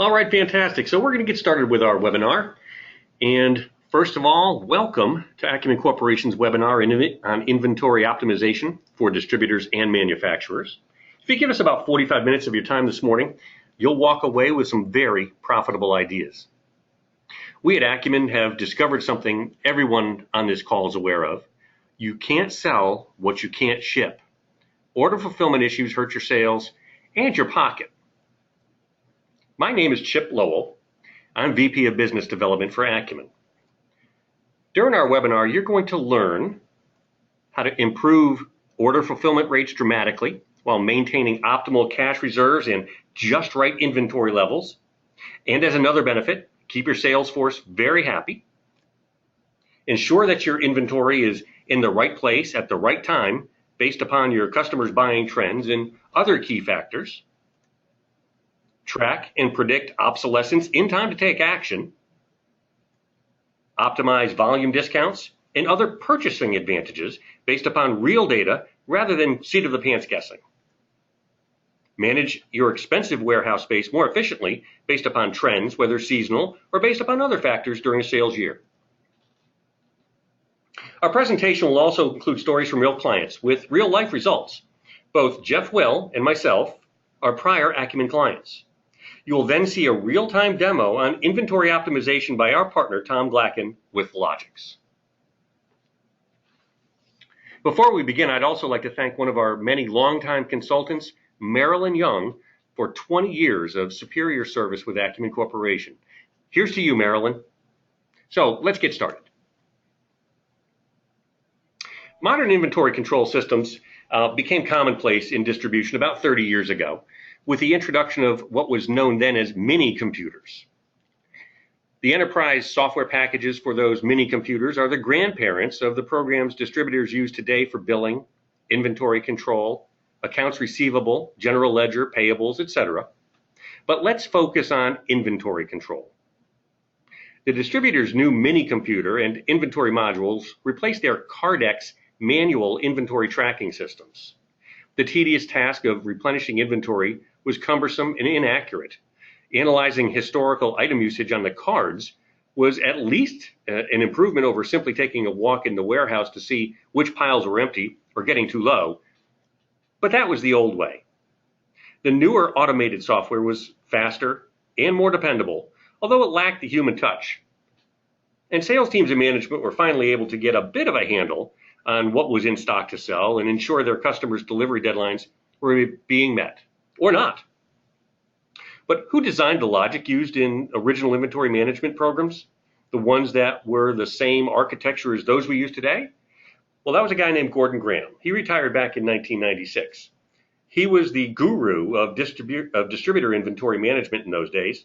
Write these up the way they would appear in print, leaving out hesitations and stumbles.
All right, fantastic. So we're going to get started with our webinar. And first of all, welcome to ACUMEN Corporation's webinar on inventory optimization for distributors and manufacturers. If you give us about 45 minutes of your time this morning, you'll walk away with some very profitable ideas. We at ACUMEN have discovered something everyone on this call is aware of. You can't sell what you can't ship. Order fulfillment issues hurt your sales and your pocket. My name is Chip Lowell. I'm VP of Business Development for ACUMEN. During our webinar, you're going to learn how to improve order fulfillment rates dramatically while maintaining optimal cash reserves and just right inventory levels. And as another benefit, keep your sales force very happy. Ensure that your inventory is in the right place at the right time based upon your customers' buying trends and other key factors. Track and predict obsolescence in time to take action. Optimize volume discounts and other purchasing advantages based upon real data rather than seat of the pants guessing. Manage your expensive warehouse space more efficiently based upon trends, whether seasonal or based upon other factors during a sales year. Our presentation will also include stories from real clients with real life results. Both Jeff Will and myself are prior ACUMEN clients. You will then see a real-time demo on inventory optimization by our partner, Tom Glacken, with Logix. Before we begin, I'd also like to thank one of our many longtime consultants, Marilyn Young, for 20 years of superior service with ACUMEN Corporation. Here's to you, Marilyn. So let's get started. Modern inventory control systems became commonplace in distribution about 30 years ago, with the introduction of what was known then as mini computers. The enterprise software packages for those mini computers are the grandparents of the programs distributors use today for billing, inventory control, accounts receivable, general ledger, payables, etc. But let's focus on inventory control. The distributor's new mini computer and inventory modules replaced their Cardex manual inventory tracking systems. The tedious task of replenishing inventory was cumbersome and inaccurate. Analyzing historical item usage on the cards was at least an improvement over simply taking a walk in the warehouse to see which piles were empty or getting too low. But that was the old way. The newer automated software was faster and more dependable, although it lacked the human touch. And sales teams and management were finally able to get a bit of a handle on what was in stock to sell and ensure their customers' delivery deadlines were being met, or not. But who designed the logic used in original inventory management programs? The ones that were the same architecture as those we use today? Well, that was a guy named Gordon Graham. He retired back in 1996. He was the guru of distributor inventory management in those days.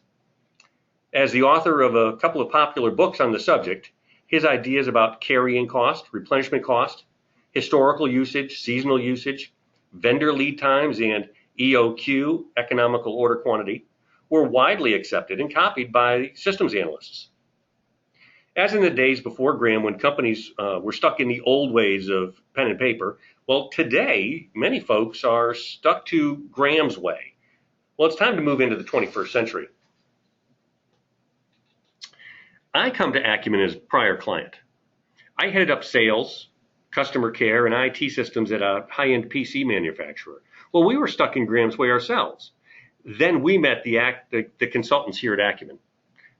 As the author of a couple of popular books on the subject, his ideas about carrying cost, replenishment cost, historical usage, seasonal usage, vendor lead times, and EOQ, economical order quantity, were widely accepted and copied by systems analysts. As in the days before Graham, when companies were stuck in the old ways of pen and paper, well, today, many folks are stuck to Graham's way. Well, it's time to move into the 21st century. I come to ACUMEN as a prior client. I headed up sales, customer care, and IT systems at a high-end PC manufacturer. Well, we were stuck in Graham's way ourselves. Then we met the consultants here at ACUMEN,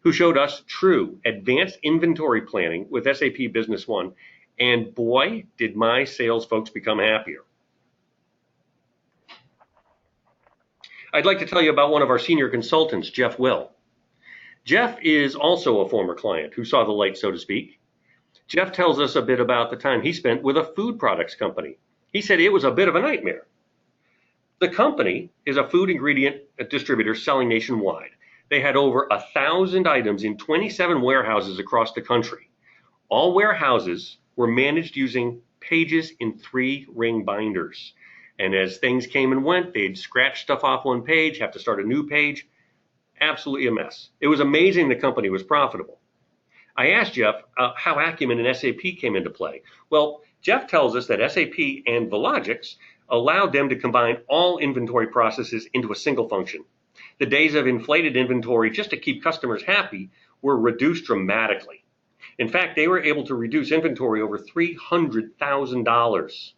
who showed us true advanced inventory planning with SAP Business One, and boy, did my sales folks become happier. I'd like to tell you about one of our senior consultants, Jeff Will. Jeff is also a former client who saw the light, so to speak. Jeff tells us a bit about the time he spent with a food products company. He said it was a bit of a nightmare. The company is a food ingredient distributor selling nationwide. They had over 1,000 items in 27 warehouses across the country. All warehouses were managed using pages in 3-ring binders. And as things came and went, they'd scratch stuff off one page, have to start a new page. Absolutely a mess. It was amazing the company was profitable. I asked Jeff how ACUMEN and SAP came into play. Well, Jeff tells us that SAP and Logix allowed them to combine all inventory processes into a single function. The days of inflated inventory just to keep customers happy were reduced dramatically. In fact, they were able to reduce inventory over $300,000.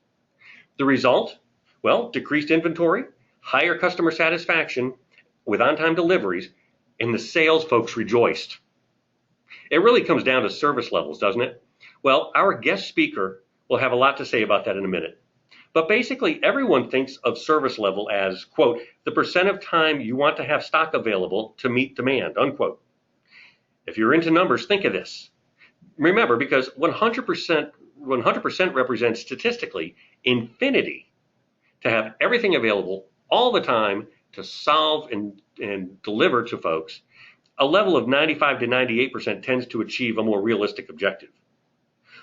The result? Well, decreased inventory, higher customer satisfaction with on-time deliveries, and the sales folks rejoiced. It really comes down to service levels, doesn't it? Well, our guest speaker will have a lot to say about that in a minute. But basically, everyone thinks of service level as, quote, the percent of time you want to have stock available to meet demand, unquote. If you're into numbers, think of this. Remember, because 100% represents statistically infinity, to have everything available all the time to solve and deliver to folks. A level of 95 to 98% tends to achieve a more realistic objective.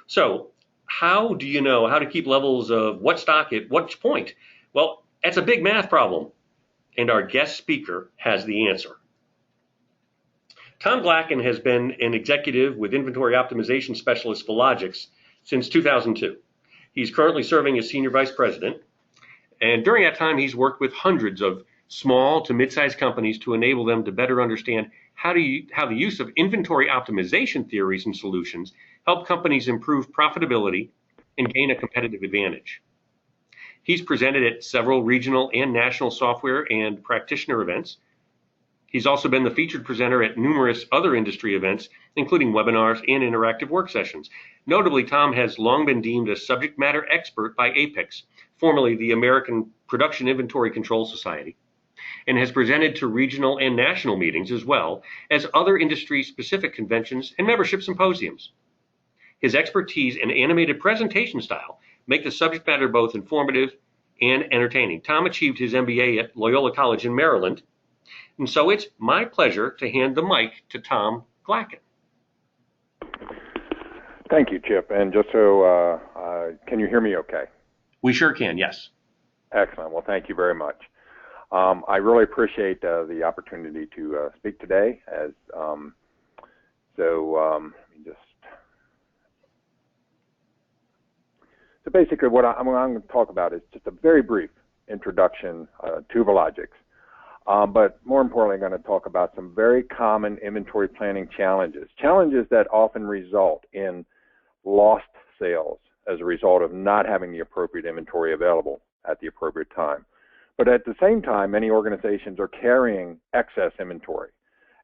So how do you know how to keep levels of what stock at what point? Well, that's a big math problem, and our guest speaker has the answer. Tom Glacken has been an executive with inventory optimization specialist for Logix since 2002. He's currently serving as senior vice president, and during that time he's worked with hundreds of small to mid-sized companies to enable them to better understand how the use of inventory optimization theories and solutions help companies improve profitability and gain a competitive advantage. He's presented at several regional and national software and practitioner events. He's also been the featured presenter at numerous other industry events, including webinars and interactive work sessions. Notably, Tom has long been deemed a subject matter expert by APIX, formerly the American Production Inventory Control Society, and has presented to regional and national meetings as well as other industry-specific conventions and membership symposiums. His expertise and animated presentation style make the subject matter both informative and entertaining. Tom achieved his MBA at Loyola College in Maryland, and so it's my pleasure to hand the mic to Tom Glacken. Thank you, Chip. And just so, can you hear me okay? We sure can, yes. Excellent. Well, thank you very much. I really appreciate the opportunity to speak today. Let me just. So basically, what I'm going to talk about is just a very brief introduction to Logix. But more importantly, I'm going to talk about some very common inventory planning challenges that often result in lost sales as a result of not having the appropriate inventory available at the appropriate time. But at the same time, many organizations are carrying excess inventory.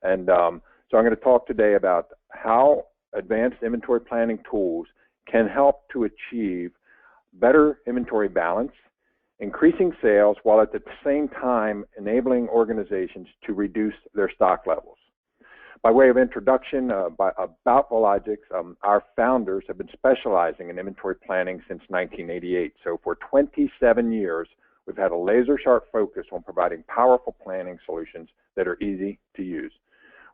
And so I'm going to talk today about how advanced inventory planning tools can help to achieve better inventory balance, increasing sales, while at the same time enabling organizations to reduce their stock levels. By way of introduction about Logix, our founders have been specializing in inventory planning since 1988. So for 27 years, we've had a laser-sharp focus on providing powerful planning solutions that are easy to use.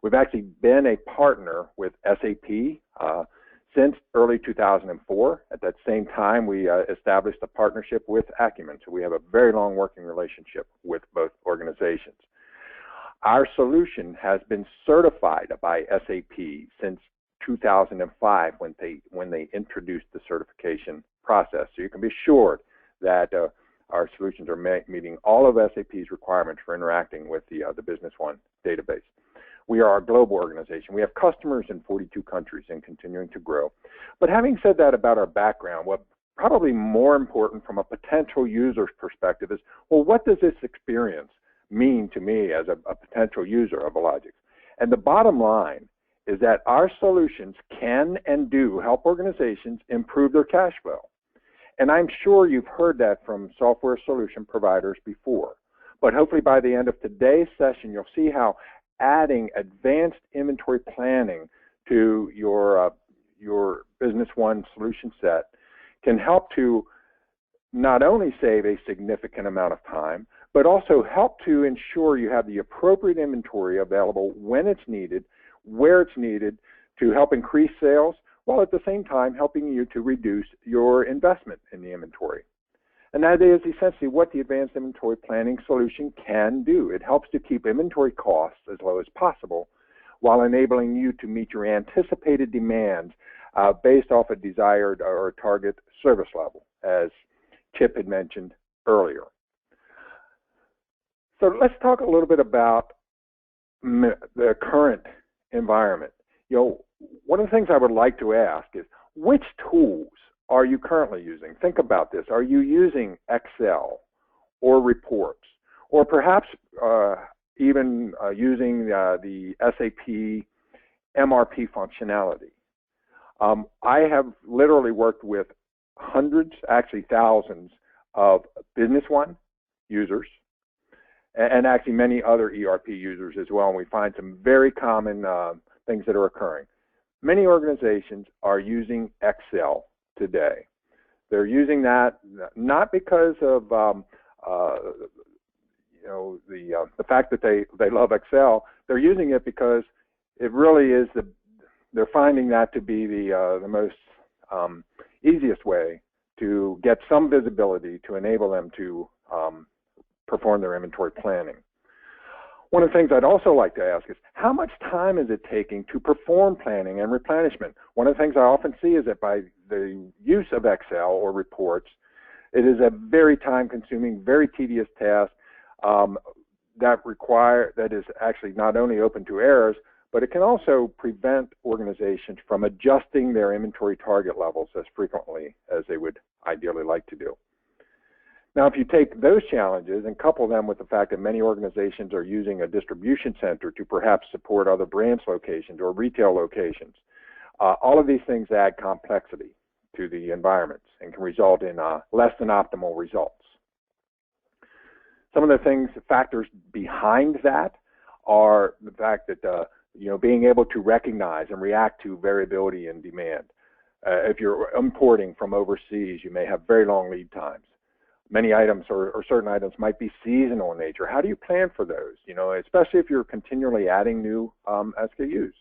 We've actually been a partner with SAP since early 2004. At that same time, we established a partnership with ACUMEN, so we have a very long working relationship with both organizations. Our solution has been certified by SAP since 2005 when they introduced the certification process. So you can be assured that our solutions are meeting all of SAP's requirements for interacting with the Business One database. We are a global organization. We have customers in 42 countries and continuing to grow. But having said that about our background, what probably more important from a potential user's perspective is, well, what does this experience mean to me as a potential user of Logix? And the bottom line is that our solutions can and do help organizations improve their cash flow. And I'm sure you've heard that from software solution providers before. But hopefully by the end of today's session, you'll see how adding advanced inventory planning to your Business One solution set can help to not only save a significant amount of time, but also help to ensure you have the appropriate inventory available when it's needed, where it's needed, to help increase sales, while at the same time helping you to reduce your investment in the inventory. And that is essentially what the advanced inventory planning solution can do. It helps to keep inventory costs as low as possible while enabling you to meet your anticipated demands based off a desired or target service level, as Chip had mentioned earlier. So let's talk a little bit about the current environment, one of the things I would like to ask is, which tools are you currently using? Think about this. Are you using Excel or reports, or perhaps even using the SAP MRP functionality? I have literally worked with hundreds, actually thousands, of Business One users, and actually many other ERP users as well, and we find some very common things that are occurring. Many organizations are using Excel today. They're using that not because of the fact that they love Excel. They're using it because it really is they're finding that to be the most easiest way to get some visibility to enable them to perform their inventory planning. One of the things I'd also like to ask is, how much time is it taking to perform planning and replenishment? One of the things I often see is that by the use of Excel or reports, it is a very time-consuming, very tedious task that is actually not only open to errors, but it can also prevent organizations from adjusting their inventory target levels as frequently as they would ideally like to do. Now, if you take those challenges and couple them with the fact that many organizations are using a distribution center to perhaps support other branch locations or retail locations, all of these things add complexity to the environments and can result in less than optimal results. Some of the factors behind that are the fact that being able to recognize and react to variability in demand. If you're importing from overseas, you may have very long lead times. Many items or certain items might be seasonal in nature. How do you plan for those? Especially if you're continually adding new SKUs.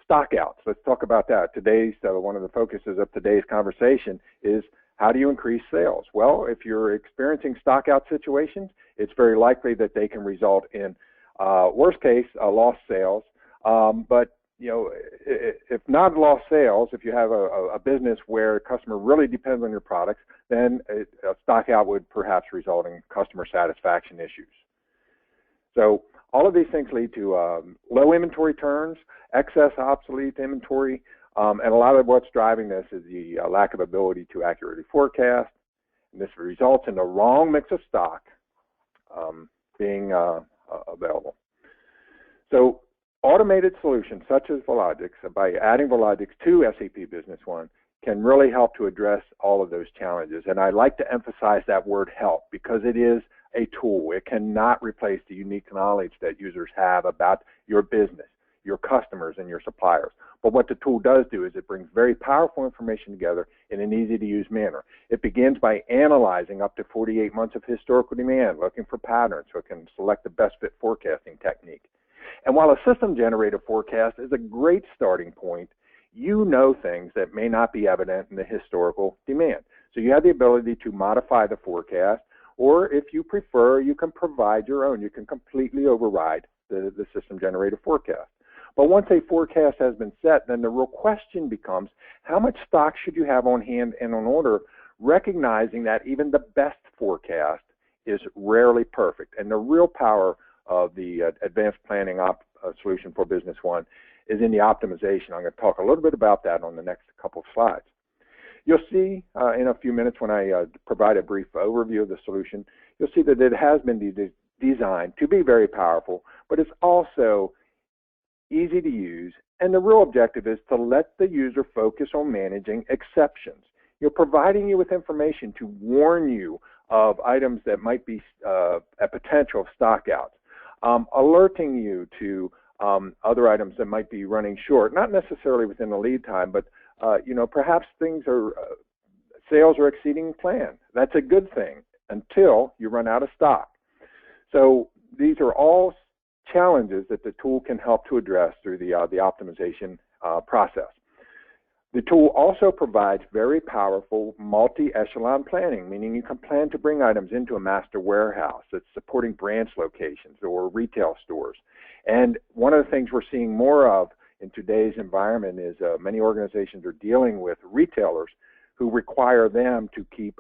Stockouts, let's talk about that. One of the focuses of today's conversation is, how do you increase sales? Well, if you're experiencing stockout situations, it's very likely that they can result in, worst case, lost sales. But if not lost sales, if you have a business where a customer really depends on your products, then a stockout would perhaps result in customer satisfaction issues. So all of these things lead to low inventory turns, excess obsolete inventory, and a lot of what's driving this is the lack of ability to accurately forecast, and this results in the wrong mix of stock being available. So automated solutions such as Vologix, by adding Vologix to SAP Business One, can really help to address all of those challenges. And I like to emphasize that word help, because it is a tool. It cannot replace the unique knowledge that users have about your business, your customers, and your suppliers. But what the tool does do is it brings very powerful information together in an easy-to-use manner. It begins by analyzing up to 48 months of historical demand, looking for patterns so it can select the best fit forecasting technique. And while a system-generated forecast is a great starting point, you know things that may not be evident in the historical demand. So you have the ability to modify the forecast, or if you prefer, you can provide your own. You can completely override the system-generated forecast. But once a forecast has been set, then the real question becomes, how much stock should you have on hand and on order, recognizing that even the best forecast is rarely perfect. And the real power of the advanced planning solution for Business One is in the optimization. I'm going to talk a little bit about that on the next couple of slides. You'll see in a few minutes when I provide a brief overview of the solution, you'll see that it has been designed to be very powerful, but it's also easy to use, and the real objective is to let the user focus on managing exceptions. Providing you with information to warn you of items that might be a potential of stockouts, alerting you to other items that might be running short, not necessarily within the lead time, but perhaps sales are exceeding plan. That's a good thing until you run out of stock. So these are all challenges that the tool can help to address through the optimization process. The tool also provides very powerful multi-echelon planning, meaning you can plan to bring items into a master warehouse that's supporting branch locations or retail stores. And one of the things we're seeing more of in today's environment is many organizations are dealing with retailers who require them to keep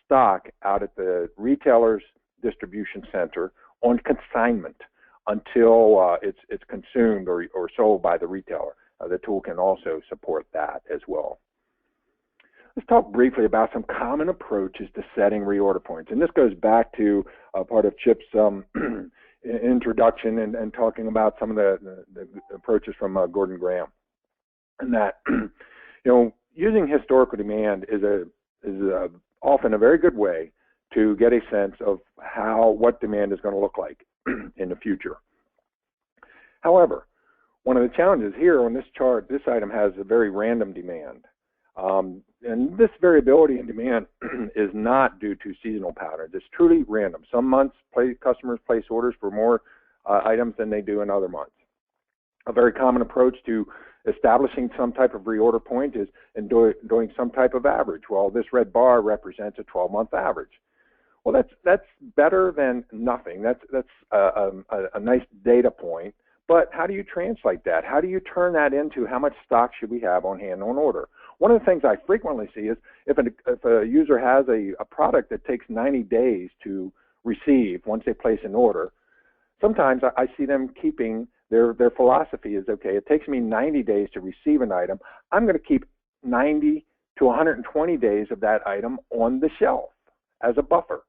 stock out at the retailer's distribution center on consignment, until it's consumed or sold by the retailer. The tool can also support that as well. Let's talk briefly about some common approaches to setting reorder points. And this goes back to part of Chip's introduction and talking about some of the approaches from Gordon Graham. And that, using historical demand is often a very good way to get a sense of what demand is going to look like in the future. However, one of the challenges here on this chart, this item has a very random demand. And this variability in demand is not due to seasonal patterns. It's truly random. Some months customers place orders for more items than they do in other months. A very common approach to establishing some type of reorder point is doing some type of average. Well, this red bar represents a 12-month average. Well, that's better than nothing. That's a nice data point. But how do you translate that? How do you turn that into how much stock should we have on hand on order? One of the things I frequently see is if a user has a product that takes 90 days to receive once they place an order, sometimes I see them keeping their philosophy is, okay, it takes me 90 days to receive an item. I'm going to keep 90 to 120 days of that item on the shelf as a buffer.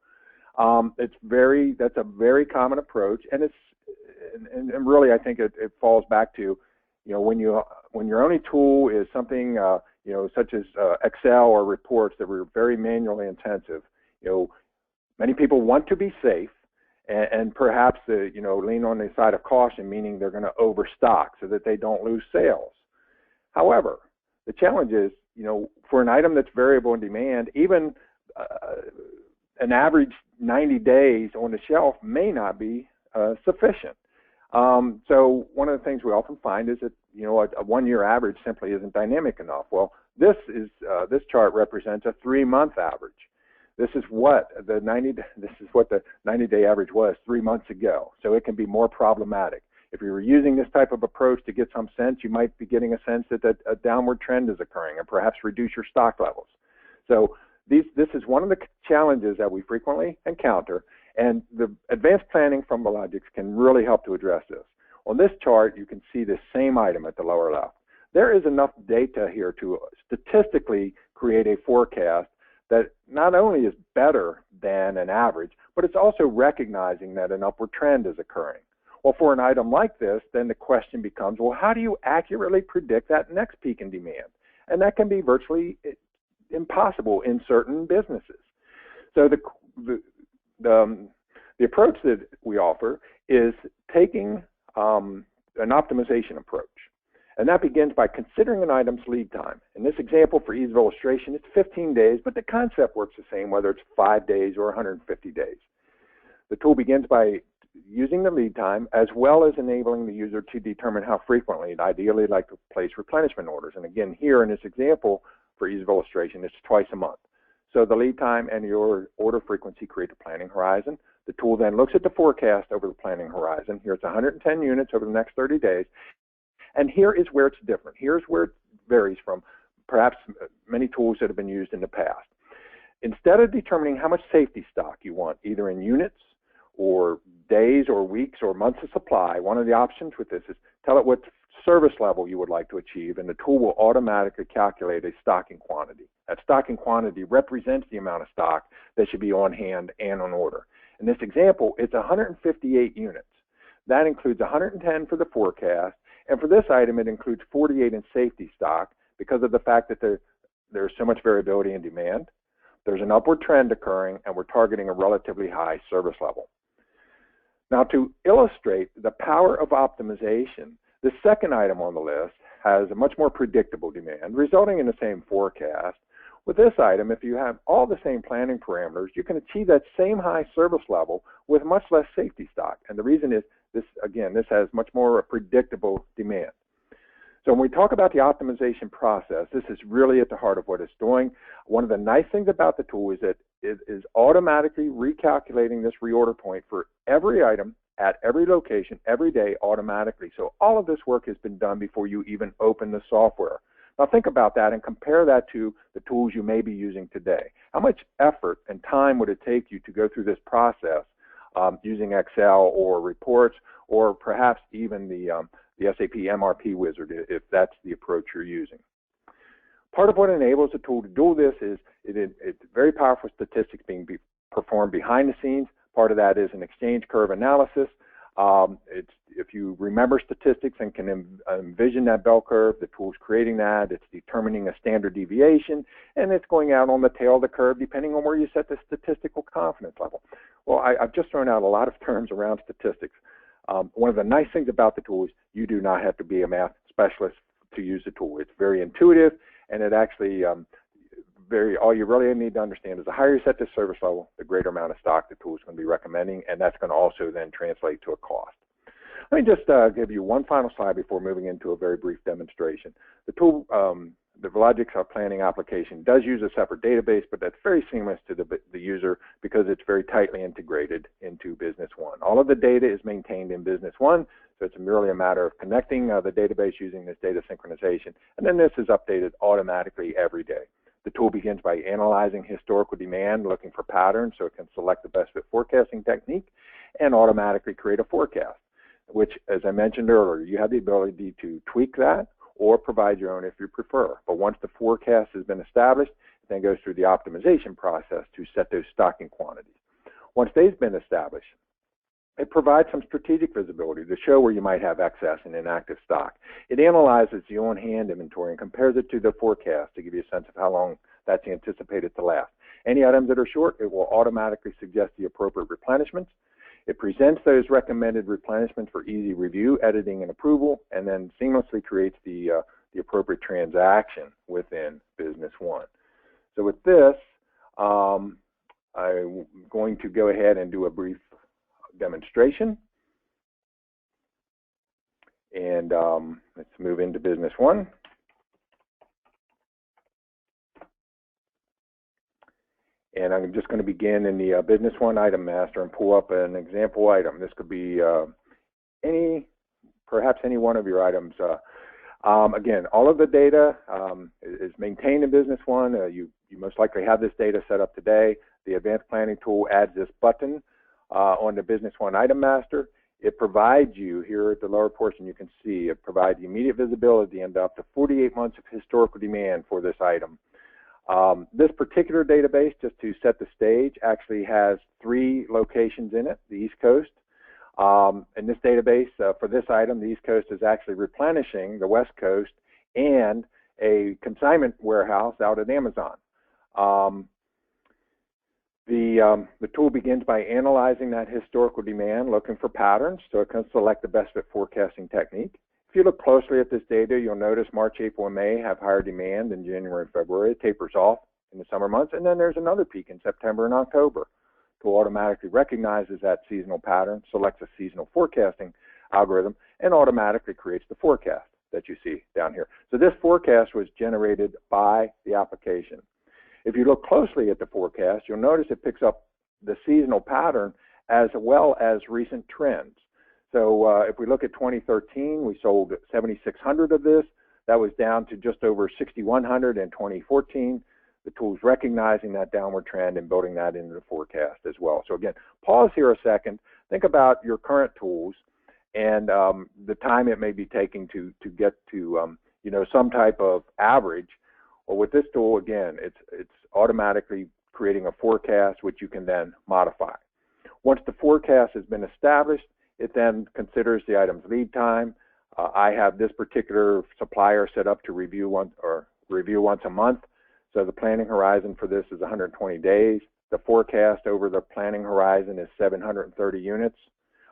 That's a very common approach, and really I think it falls back to, when your only tool is something such as Excel or reports that were very manually intensive. Many people want to be safe and perhaps lean on the side of caution, meaning they're going to overstock so that they don't lose sales. However, the challenge is, for an item that's variable in demand, even an average 90 days on the shelf may not be sufficient. So one of the things we often find is that a one-year average simply isn't dynamic enough. Well, this chart represents a 3-month average. This is what the 90-day average was 3 months ago. So it can be more problematic. If you were using this type of approach to get some sense, you might be getting a sense that a downward trend is occurring and perhaps reduce your stock levels. So this is one of the challenges that we frequently encounter, and the advanced planning from Biologics can really help to address this. On this chart, you can see the same item at the lower left. There is enough data here to statistically create a forecast that not only is better than an average, but it's also recognizing that an upward trend is occurring. Well, for an item like this, then the question becomes, well, how do you accurately predict that next peak in demand? And that can be virtually impossible in certain businesses. So the approach that we offer is taking an optimization approach. And that begins by considering an item's lead time. In this example, for ease of illustration, it's 15 days, but the concept works the same whether it's 5 days or 150 days. The tool begins by using the lead time as well as enabling the user to determine how frequently it ideally like to place replenishment orders. And again, here in this example, for ease of illustration, it's twice a month. So the lead time and your order frequency create a planning horizon. The tool then looks at the forecast over the planning horizon. Here it's 110 units over the next 30 days. And here is where it's different. Here's where it varies from perhaps many tools that have been used in the past. Instead of determining how much safety stock you want, either in units or days or weeks or months of supply, one of the options with this is tell it what service level you would like to achieve, and the tool will automatically calculate a stocking quantity. That stocking quantity represents the amount of stock that should be on hand and on order. In this example, it's 158 units. That includes 110 for the forecast, and for this item, it includes 48 in safety stock because of the fact that there's so much variability in demand. There's an upward trend occurring, and we're targeting a relatively high service level. Now, to illustrate the power of optimization, the second item on the list has a much more predictable demand, resulting in the same forecast. With this item, if you have all the same planning parameters, you can achieve that same high service level with much less safety stock. And the reason is, this has much more predictable demand. So when we talk about the optimization process, this is really at the heart of what it's doing. One of the nice things about the tool is that it is automatically recalculating this reorder point for every item at every location, every day, automatically. So all of this work has been done before you even open the software. Now think about that and compare that to the tools you may be using today. How much effort and time would it take you to go through this process using Excel or reports, or perhaps even the SAP MRP wizard, if that's the approach you're using. Part of what enables the tool to do this is it's very powerful statistics being performed behind the scenes. Part of that is an exchange curve analysis. If you remember statistics and can envision that bell curve, the tool's creating that. It's determining a standard deviation, and it's going out on the tail of the curve depending on where you set the statistical confidence level. Well, I've just thrown out a lot of terms around statistics. One of the nice things about the tool is you do not have to be a math specialist to use the tool. It's very intuitive, and it actually all you really need to understand is the higher you set the service level, the greater amount of stock the tool is going to be recommending, and that's going to also then translate to a cost. Let me just give you one final slide before moving into a very brief demonstration. The tool, the Velogix planning application, does use a separate database, but that's very seamless to the user because it's very tightly integrated into Business One. All of the data is maintained in Business One, so it's merely a matter of connecting the database using this data synchronization, and then this is updated automatically every day. The tool begins by analyzing historical demand, looking for patterns, so it can select the best fit forecasting technique and automatically create a forecast, which, as I mentioned earlier, you have the ability to tweak that or provide your own if you prefer. But once the forecast has been established, it then goes through the optimization process to set those stocking quantities. Once they've been established, it provides some strategic visibility to show where you might have excess and inactive stock. It analyzes the on-hand inventory and compares it to the forecast to give you a sense of how long that's anticipated to last. Any items that are short, it will automatically suggest the appropriate replenishments. It presents those recommended replenishments for easy review, editing, and approval, and then seamlessly creates the appropriate transaction within Business One. So with this, I'm going to go ahead and do a brief demonstration, and let's move into Business One. And I'm just going to begin in the Business One Item Master and pull up an example item. This could be perhaps any one of your items. Again, all of the data is maintained in Business One. You most likely have this data set up today. The Advanced Planning tool adds this button on the Business One Item Master. It provides you, here at the lower portion you can see, it provides immediate visibility into up to 48 months of historical demand for this item. This particular database, just to set the stage, actually has 3 locations in it, the East Coast. In this database, for this item, the East Coast is actually replenishing the West Coast and a consignment warehouse out at Amazon. The tool begins by analyzing that historical demand, looking for patterns, so it can select the best fit forecasting technique. If you look closely at this data, you'll notice March, April, and May have higher demand than January and February. It tapers off in the summer months, and then there's another peak in September and October. The tool automatically recognizes that seasonal pattern, selects a seasonal forecasting algorithm, and automatically creates the forecast that you see down here. So this forecast was generated by the application. If you look closely at the forecast, you'll notice it picks up the seasonal pattern as well as recent trends. So if we look at 2013, we sold 7,600 of this. That was down to just over 6,100 in 2014. The tool's recognizing that downward trend and building that into the forecast as well. So again, pause here a second. Think about your current tools and the time it may be taking to get to some type of average. Or with this tool, again, it's automatically creating a forecast which you can then modify. Once the forecast has been established, it then considers the item's lead time. I have this particular supplier set up to review once a month. So the planning horizon for this is 120 days. The forecast over the planning horizon is 730 units.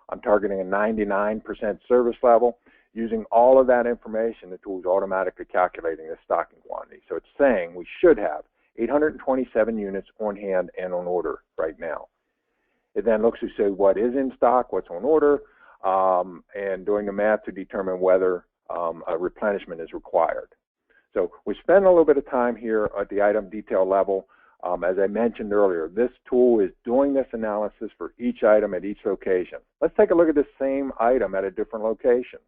I'm targeting a 99% service level. Using all of that information, the tool is automatically calculating the stocking quantity. So it's saying we should have 827 units on hand and on order right now. It then looks to see what is in stock, what's on order, and doing the math to determine whether a replenishment is required. So we spend a little bit of time here at the item detail level. As I mentioned earlier, this tool is doing this analysis for each item at each location. Let's take a look at the same item at a different location.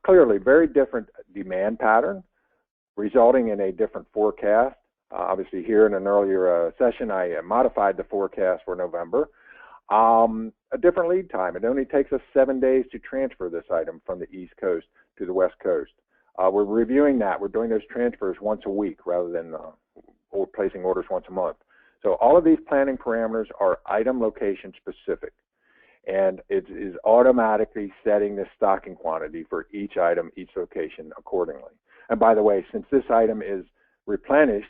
Clearly, very different demand pattern, resulting in a different forecast. Obviously, here in an earlier session, I modified the forecast for November. A different lead time. It only takes us 7 days to transfer this item from the East Coast to the West Coast. We're reviewing that. We're doing those transfers once a week rather than placing orders once a month. So all of these planning parameters are item location specific, and it is automatically setting the stocking quantity for each item, each location accordingly. And by the way, since this item is replenished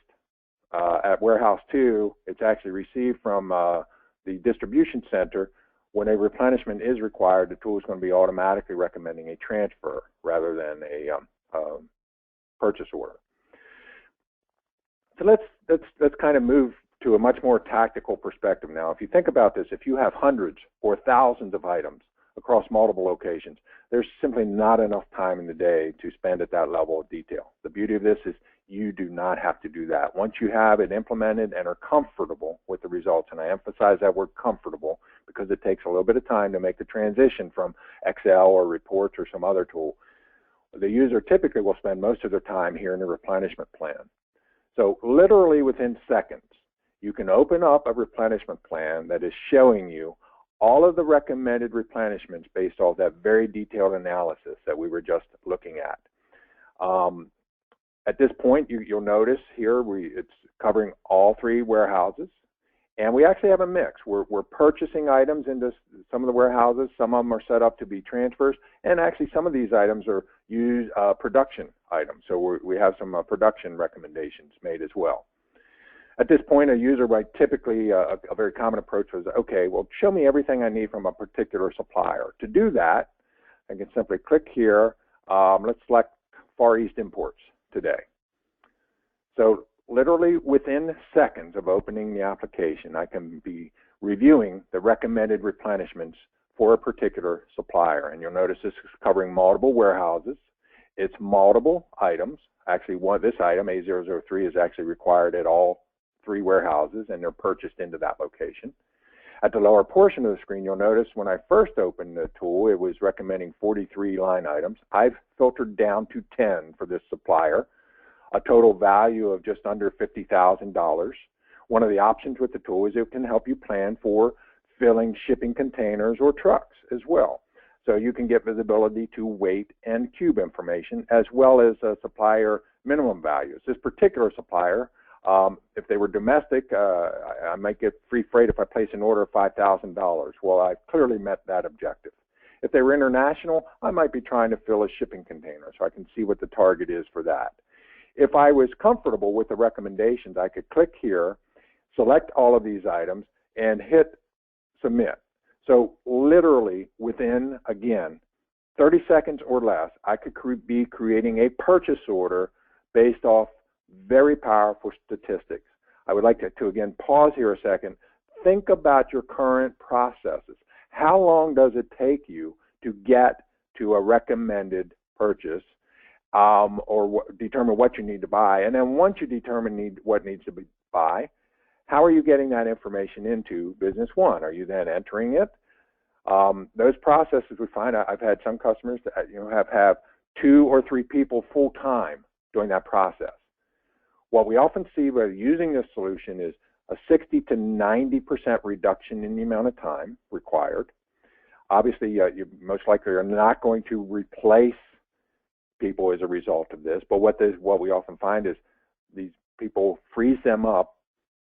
at Warehouse 2, it's actually received from the distribution center. When a replenishment is required, the tool is going to be automatically recommending a transfer rather than a purchase order. So let's kind of move to a much more tactical perspective now. If you think about this, if you have hundreds or thousands of items across multiple locations, there's simply not enough time in the day to spend at that level of detail. The beauty of this is you do not have to do that. Once you have it implemented and are comfortable with the results, and I emphasize that word comfortable because it takes a little bit of time to make the transition from Excel or reports or some other tool, the user typically will spend most of their time here in the replenishment plan. So literally within seconds, you can open up a replenishment plan that is showing you all of the recommended replenishments based off that very detailed analysis that we were just looking at. At this point, you'll notice here it's covering all 3 warehouses, and we actually have a mix. We're purchasing items into some of the warehouses. Some of them are set up to be transfers, and actually some of these items are used production items. So we have some production recommendations made as well. At this point, a user might typically, a very common approach was, okay, well, show me everything I need from a particular supplier. To do that, I can simply click here. Let's select Far East Imports today. So literally within seconds of opening the application, I can be reviewing the recommended replenishments for a particular supplier. And you'll notice this is covering multiple warehouses. It's multiple items. Actually, this item, A003, is actually required at all 3 warehouses, and they're purchased into that location. At the lower portion of the screen, you'll notice when I first opened the tool, it was recommending 43 line items. I've filtered down to 10 for this supplier, a total value of just under $50,000. One of the options with the tool is it can help you plan for filling shipping containers or trucks as well. So you can get visibility to weight and cube information, as well as supplier minimum values. This particular supplier, if they were domestic, I might get free freight if I place an order of $5,000. Well, I clearly met that objective. If they were international, I might be trying to fill a shipping container, so I can see what the target is for that. If I was comfortable with the recommendations, I could click here, select all of these items, and hit submit. So literally within, again, 30 seconds or less, I could be creating a purchase order based off very powerful statistics. I would like to again pause here a second. Think about your current processes. How long does it take you to get to a recommended purchase, or determine what you need to buy? And then once you determine what needs to be buy, how are you getting that information into Business One? Are you then entering it? Those processes we find, I've had some customers that have 2 or 3 people full time doing that process. What we often see by using this solution is a 60 to 90% reduction in the amount of time required. Obviously, you most likely are not going to replace people as a result of this, but what we often find is these people frees them up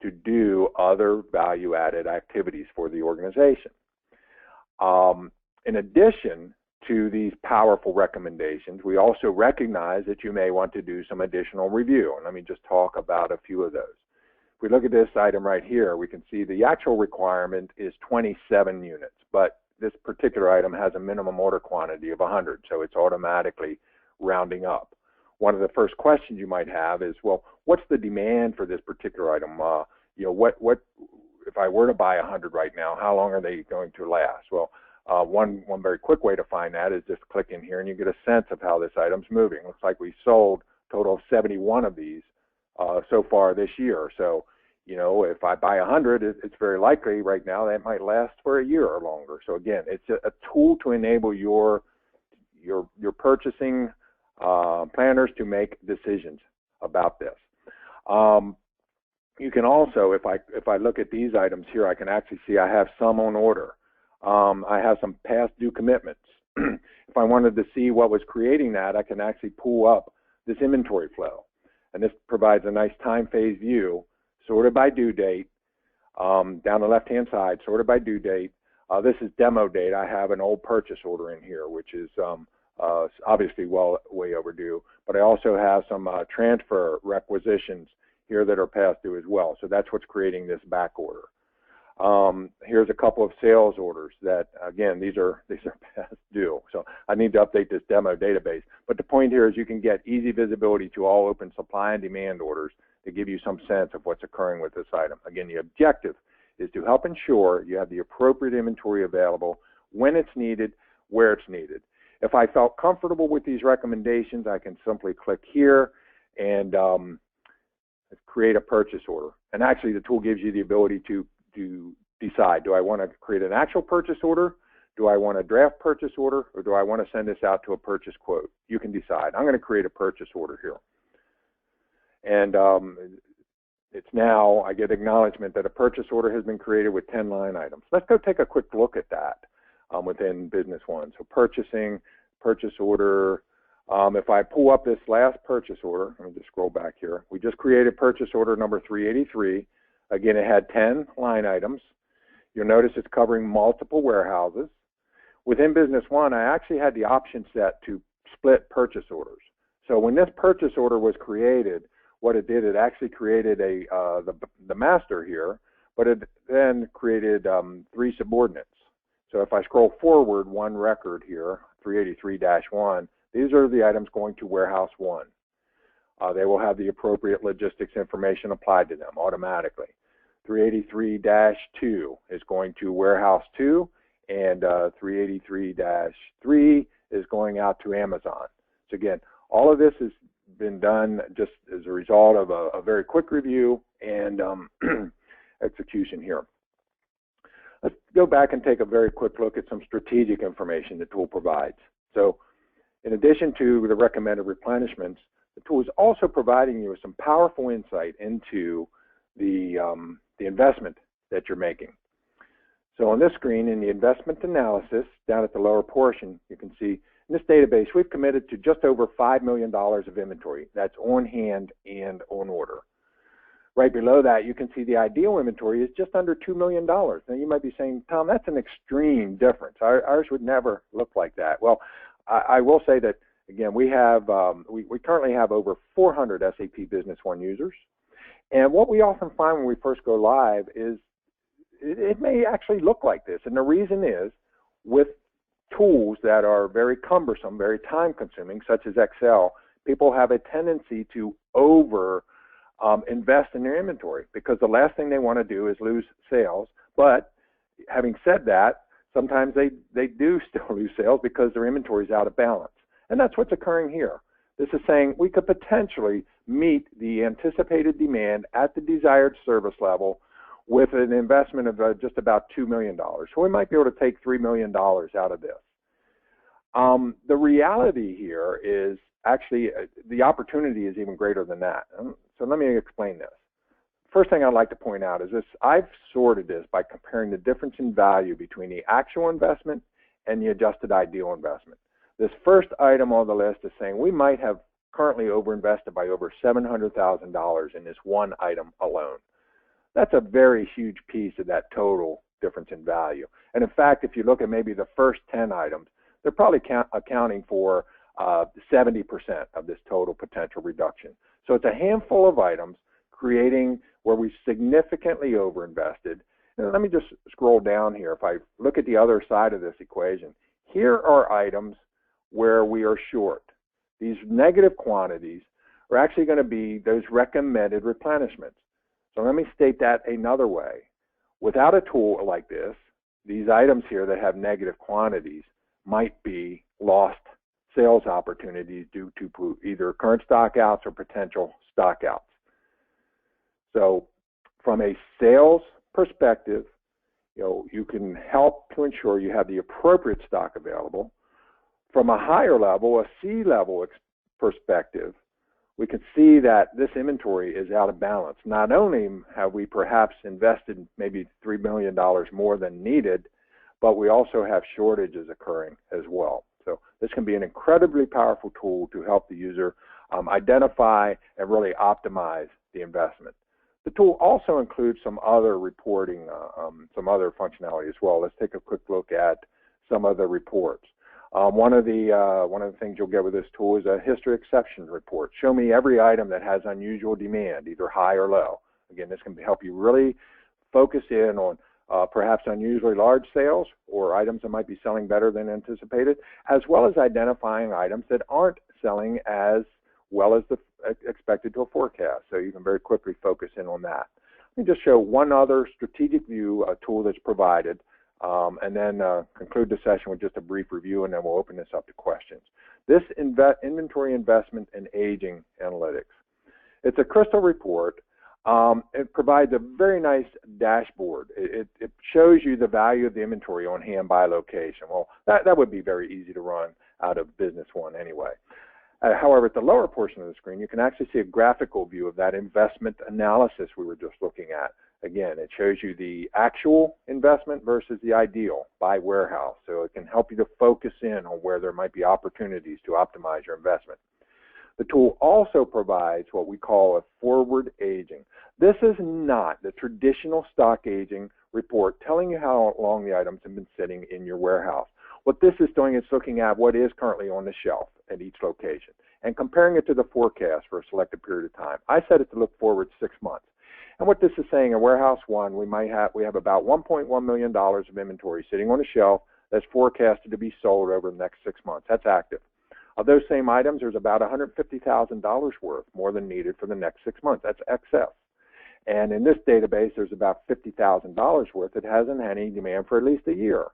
to do other value-added activities for the organization. In addition to these powerful recommendations, we also recognize that you may want to do some additional review. And let me just talk about a few of those. If we look at this item right here, we can see the actual requirement is 27 units, but this particular item has a minimum order quantity of 100, so it's automatically rounding up. One of the first questions you might have is, well, what's the demand for this particular item? What if I were to buy 100 right now, how long are they going to last? Well, one very quick way to find that is just click in here and you get a sense of how this item's moving. Looks like we sold a total of 71 of these so far this year. So, if I buy 100, it's very likely right now that might last for a year or longer. So again, it's a tool to enable your purchasing planners to make decisions about this. you can also, if I look at these items here, I can actually see I have some on order. I have some past due commitments. If I wanted to see what was creating that, I can actually pull up this inventory flow. And this provides a nice time phase view, sorted by due date, down the left-hand side, sorted by due date. This is demo date. I have an old purchase order in here, which is obviously way overdue. But I also have some transfer requisitions here that are past due as well. So that's what's creating this back order. Here's a couple of sales orders that, again, these are past due. So I need to update this demo database. But the point here is you can get easy visibility to all open supply and demand orders to give you some sense of what's occurring with this item. Again, the objective is to help ensure you have the appropriate inventory available when it's needed, where it's needed. If I felt comfortable with these recommendations, I can simply click here and create a purchase order. And actually, the tool gives you the ability to decide, do I want to create an actual purchase order? Do I want a draft purchase order? Or do I want to send this out to a purchase quote? You can decide. I'm going to create a purchase order here. And it's now, I get acknowledgement that a purchase order has been created with 10 line items. Let's go take a quick look at that within Business One. So purchasing, purchase order. If I pull up this last purchase order, let me just scroll back here. We just created purchase order number 383. Again, it had 10 line items. You'll notice it's covering multiple warehouses. Within Business One, I actually had the option set to split purchase orders. So when this purchase order was created, what it did, it actually created the master here, but it then created 3 subordinates. So if I scroll forward one record here, 383-1, these are the items going to warehouse 1. They will have the appropriate logistics information applied to them automatically. 383-2 is going to warehouse 2, and 383-3 is going out to Amazon. So again, all of this has been done just as a result of a very quick review and execution here. Let's go back and take a very quick look at some strategic information the tool provides. So in addition to the recommended replenishments, the tool is also providing you with some powerful insight into the investment that you're making. So on this screen, in the investment analysis, down at the lower portion, you can see in this database, we've committed to just over $5 million of inventory. That's on hand and on order. Right below that, you can see the ideal inventory is just under $2 million. Now, you might be saying, Tom, that's an extreme difference. Ours would never look like that. Well, I will say that, again, we currently have over 400 SAP Business One users. And what we often find when we first go live is it may actually look like this. And the reason is, with tools that are very cumbersome, very time consuming, such as Excel, people have a tendency to invest in their inventory because the last thing they want to do is lose sales. But having said that, sometimes they do still lose sales because their inventory is out of balance. And that's what's occurring here. This is saying we could potentially meet the anticipated demand at the desired service level with an investment of just about $2 million. So we might be able to take $3 million out of this. The reality here is actually the opportunity is even greater than that. So let me explain this. First thing I'd like to point out is this. I've sorted this by comparing the difference in value between the actual investment and the adjusted ideal investment. This first item on the list is saying we might have currently overinvested by over $700,000 in this one item alone. That's a very huge piece of that total difference in value. And in fact, if you look at maybe the first 10 items, they're probably accounting for 70% of this total potential reduction. So it's a handful of items creating where we significantly overinvested. And let me just scroll down here. If I look at the other side of this equation, here are items where we are short. These negative quantities are actually going to be those recommended replenishments. So let me state that another way. Without a tool like this, these items here that have negative quantities might be lost sales opportunities due to either current stockouts or potential stockouts. So from a sales perspective, you can help to ensure you have the appropriate stock available. From a higher level, a C-level perspective, we can see that this inventory is out of balance. Not only have we perhaps invested maybe $3 million more than needed, but we also have shortages occurring as well. So this can be an incredibly powerful tool to help the user identify and really optimize the investment. The tool also includes some other reporting, some other functionality as well. Let's take a quick look at some of the reports. One of the things you'll get with this tool is a history exception report. Show me every item that has unusual demand, either high or low. Again, this can help you really focus in on perhaps unusually large sales or items that might be selling better than anticipated, as well as identifying items that aren't selling as well as expected to a forecast. So you can very quickly focus in on that. Let me just show one other strategic view tool that's provided, and then conclude the session with just a brief review, and then we'll open this up to questions. This inventory investment and aging analytics. It's a crystal report. It provides a very nice dashboard. It shows you the value of the inventory on hand by location. Well, that would be very easy to run out of Business One anyway. However, at the lower portion of the screen, you can actually see a graphical view of that investment analysis we were just looking at. Again, it shows you the actual investment versus the ideal by warehouse. So it can help you to focus in on where there might be opportunities to optimize your investment. The tool also provides what we call a forward aging. This is not the traditional stock aging report telling you how long the items have been sitting in your warehouse. What this is doing is looking at what is currently on the shelf at each location and comparing it to the forecast for a selected period of time. I set it to look forward 6 months. And what this is saying, in Warehouse 1, we have about $1.1 million of inventory sitting on the shelf that's forecasted to be sold over the next 6 months. That's active. Of those same items, there's about $150,000 worth more than needed for the next 6 months. That's excess. And in this database, there's about $50,000 worth that hasn't had any demand for at least a year.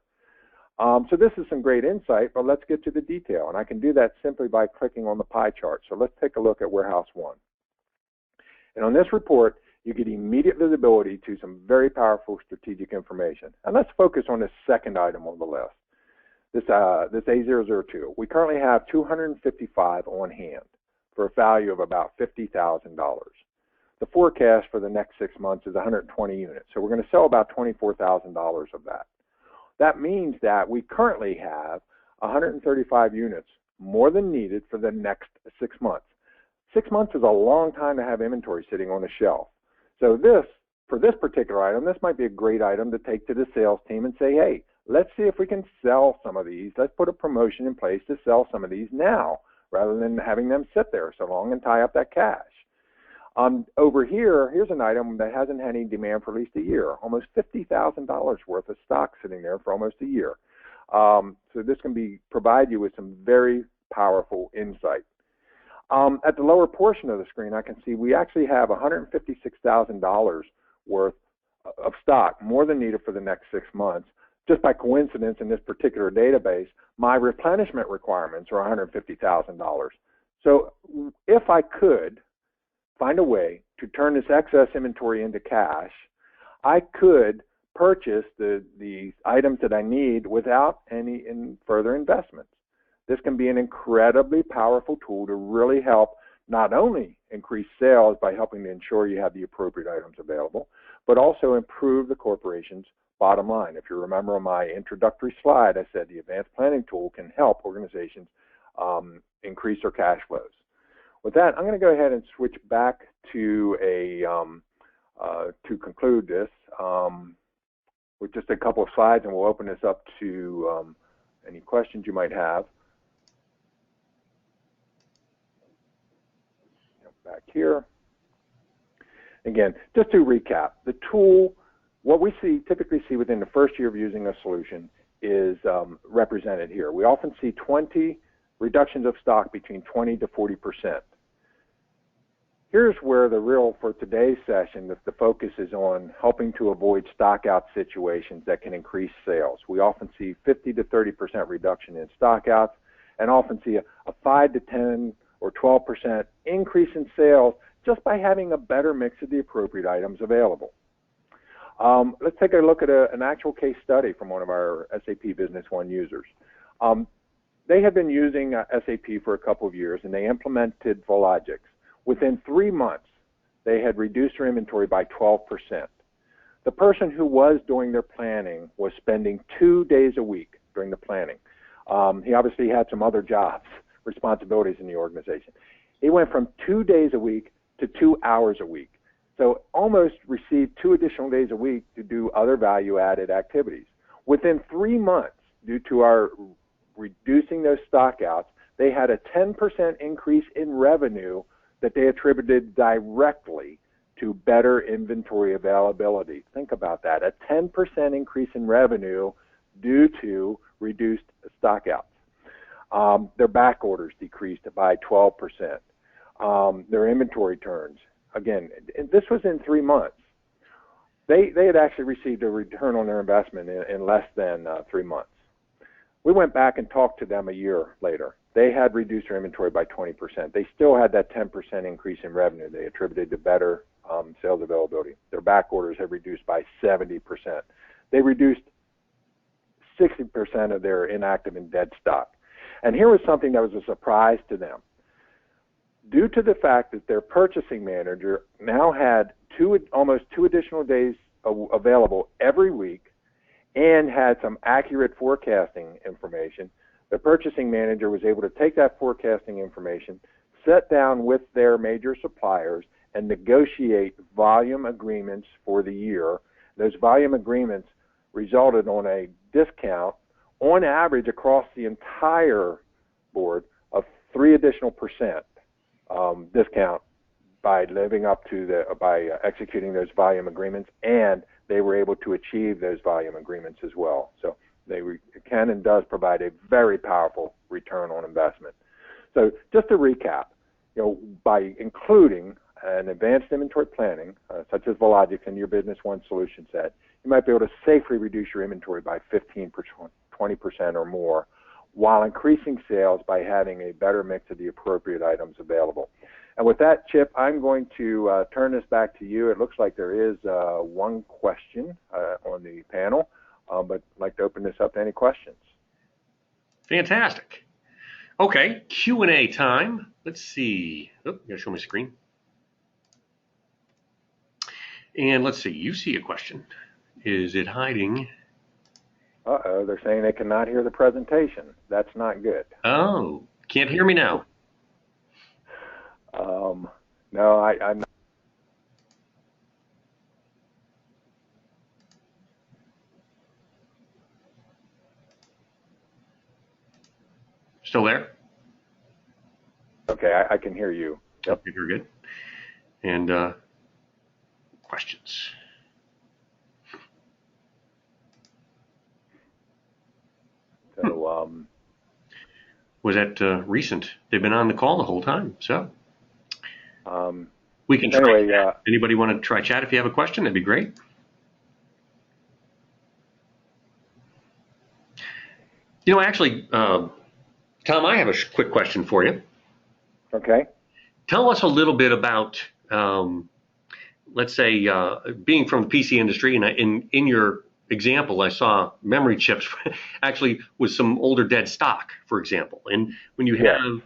So this is some great insight, but let's get to the detail. And I can do that simply by clicking on the pie chart. So let's take a look at Warehouse 1. And on this report, you get immediate visibility to some very powerful strategic information. And let's focus on this second item on the list, this A002. We currently have 255 on hand for a value of about $50,000. The forecast for the next 6 months is 120 units. So we're going to sell about $24,000 of that. That means that we currently have 135 units more than needed for the next 6 months. 6 months is a long time to have inventory sitting on a shelf. So for this particular item, this might be a great item to take to the sales team and say, hey, let's see if we can sell some of these. Let's put a promotion in place to sell some of these now rather than having them sit there so long and tie up that cash. Over here, here's an item that hasn't had any demand for at least a year, almost $50,000 worth of stock sitting there for almost a year. So this can provide you with some very powerful insight. At the lower portion of the screen, I can see we actually have $156,000 worth of stock, more than needed for the next 6 months. Just by coincidence, in this particular database, my replenishment requirements are $150,000. So if I could find a way to turn this excess inventory into cash, I could purchase the items that I need without any further investments. This can be an incredibly powerful tool to really help not only increase sales by helping to ensure you have the appropriate items available, but also improve the corporation's bottom line. If you remember on my introductory slide, I said the advanced planning tool can help organizations increase their cash flows. With that, I'm going to go ahead and switch back to to conclude this with just a couple of slides, and we'll open this up to any questions you might have. Back here. Again, just to recap, the tool, what we typically see within the first year of using a solution is represented here. We often see reductions of stock between 20 to 40%. Here's where for today's session, the focus is on helping to avoid stock out situations that can increase sales. We often see 50 to 30% reduction in stock outs, and often see a 5 to 10 or 12% increase in sales just by having a better mix of the appropriate items available. Let's take a look at an actual case study from one of our SAP Business One users. They have been using SAP for a couple of years, and they implemented Vologix. Within 3 months, they had reduced their inventory by 12%. The person who was doing their planning was spending 2 days a week during the planning. He obviously had some other jobs, responsibilities in the organization. He went from 2 days a week to 2 hours a week. So almost received 2 additional days a week to do other value-added activities. Within 3 months, due to our reducing those stockouts, they had a 10% increase in revenue that they attributed directly to better inventory availability. Think about that, a 10% increase in revenue due to reduced stockouts. Their back orders decreased by 12%. Their inventory turns, again, this was in 3 months. They had actually received a return on their investment in less than 3 months. We went back and talked to them a year later. They had reduced their inventory by 20%. They still had that 10% increase in revenue they attributed to better sales availability. Their back orders had reduced by 70%. They reduced 60% of their inactive and dead stock. And here was something that was a surprise to them. Due to the fact that their purchasing manager now had almost 2 additional days available every week and had some accurate forecasting information, the purchasing manager was able to take that forecasting information, sit down with their major suppliers, and negotiate volume agreements for the year. Those volume agreements resulted on a discount, on average across the entire board, of 3 additional percent discount by living up to by executing those volume agreements, and they were able to achieve those volume agreements as well. So can and does provide a very powerful return on investment. So just to recap, by including an advanced inventory planning, such as Vologix in your Business One solution set, you might be able to safely reduce your inventory by 15%, 20% or more, while increasing sales by having a better mix of the appropriate items available. And with that, Chip, I'm going to turn this back to you. It looks like there is one question on the panel, but I'd like to open this up to any questions. Fantastic. Okay, Q&A time. Let's see. Oh, you gotta show my screen. And let's see, you see a question. Is it hiding? Uh-oh, they're saying they cannot hear the presentation. That's not good. Oh, can't hear me now. No, I'm not. Still there? Okay, I can hear you. Yep, you're good. And questions? So, was that recent? They've been on the call the whole time, so we can try. Anyway, anybody want to try chat if you have a question? That'd be great. Actually, Tom, I have a quick question for you. Okay. Tell us a little bit about, let's say, being from the PC industry, and in your example, I saw memory chips actually with some older dead stock, for example. And when you have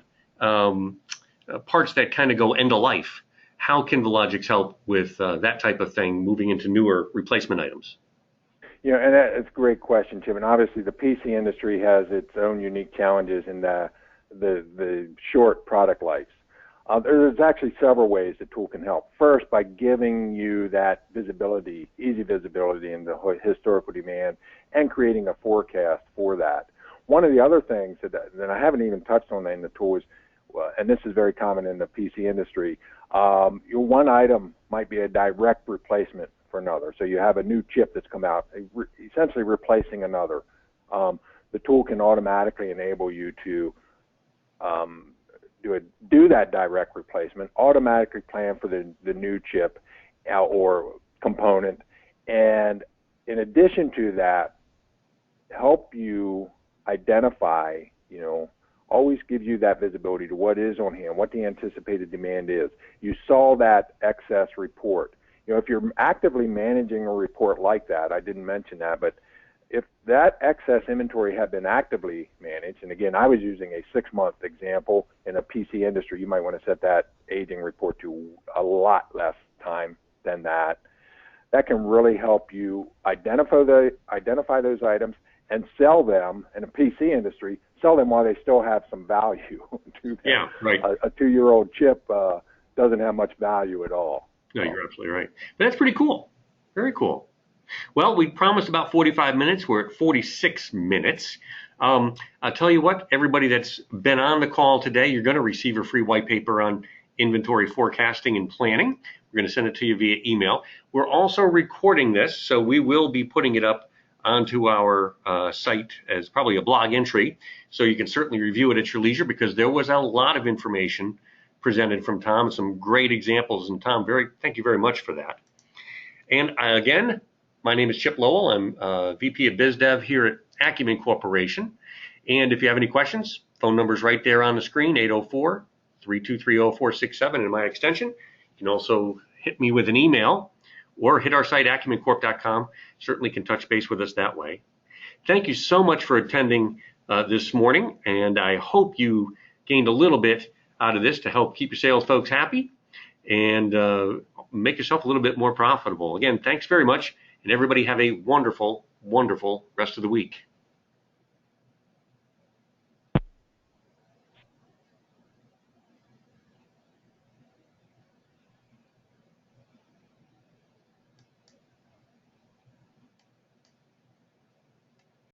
parts that kind of go end of life, how can Vologix help with that type of thing, moving into newer replacement items? And that's a great question, Tim. And obviously, the PC industry has its own unique challenges in the short product lives. There's actually several ways the tool can help. First, by giving you that visibility, easy visibility into historical demand and creating a forecast for that. One of the other things that I haven't even touched on in the tool is, and this is very common in the PC industry, one item might be a direct replacement for another. So you have a new chip that's come out, essentially replacing another. The tool can automatically enable you to do that direct replacement, automatically plan for the new chip or component, and in addition to that, help you identify, always gives you that visibility to what is on hand, what the anticipated demand is. You saw that excess report. If you're actively managing a report like that, I didn't mention that, but if that excess inventory had been actively managed, and again, I was using a 6-month example. In a PC industry, you might want to set that aging report to a lot less time than that. That can really help you identify those items and sell them. In a PC industry, sell them while they still have some value to them. Yeah, right. A 2-year-old chip doesn't have much value at all. No, you're absolutely right. But that's pretty cool. Very cool. Well, we promised about 45 minutes. We're at 46 minutes. I'll tell you what, everybody that's been on the call today, you're going to receive a free white paper on inventory forecasting and planning. We're going to send it to you via email. We're also recording this, so we will be putting it up onto our site as probably a blog entry. So you can certainly review it at your leisure, because there was a lot of information presented from Tom, some great examples. And Tom, thank you very much for that. And again, my name is Chip Lowell. I'm VP of Biz Dev here at ACUMEN Corporation. And if you have any questions, phone number's right there on the screen, 804-323-0467 in my extension. You can also hit me with an email or hit our site, acumencorp.com. Certainly can touch base with us that way. Thank you so much for attending this morning, and I hope you gained a little bit out of this to help keep your sales folks happy and make yourself a little bit more profitable. Again, thanks very much. And everybody have a wonderful, wonderful rest of the week.